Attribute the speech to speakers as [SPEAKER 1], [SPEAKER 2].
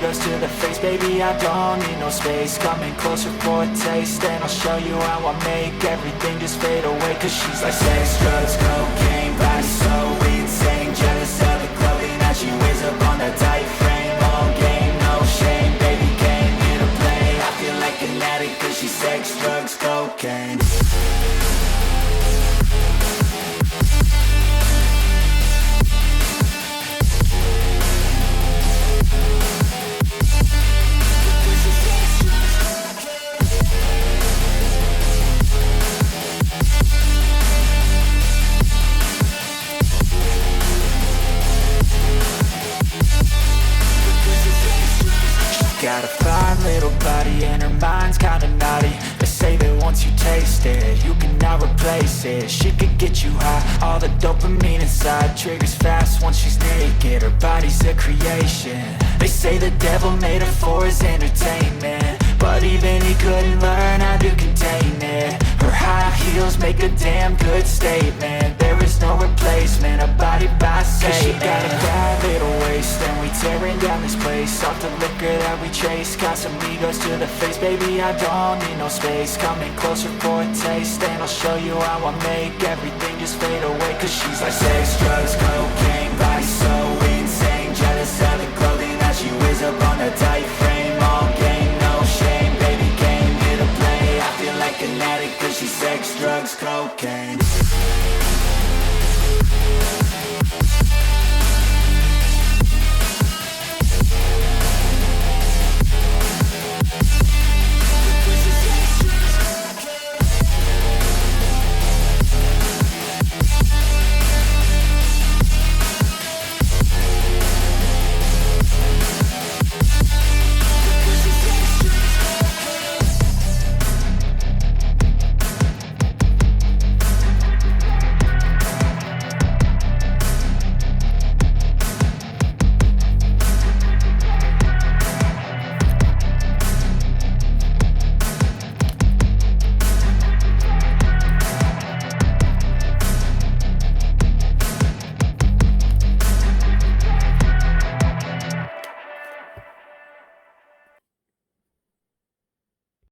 [SPEAKER 1] amigos to the face. Baby, I don't need no space. Coming closer for a taste, and I'll show you how I make everything just fade away. Cause she's like sex, drugs, cocaine, body so insane. Jealous of the clothing that she wears up on that tight frame. All game, no shame, baby came here to play. I feel like an addict cause she's sex, drugs, cocaine. Got a fine little body and her mind's kinda naughty. They say that once you taste it, you cannot replace it. She could get you high, all the dopamine inside triggers fast once she's naked. Her body's a creation. They say the devil made her for his entertainment, but even he couldn't learn how to contain it. Her high heels make a damn good statement. There is no replacement, a body by Satan. Cause she got a bad little waist, and we tearing down this place off the liquor that we chase. Got some egos to the face, baby, I don't need no space. Coming closer for a taste, and I'll show you how I make everything just fade away. Cause she's like sex, drugs, cocaine,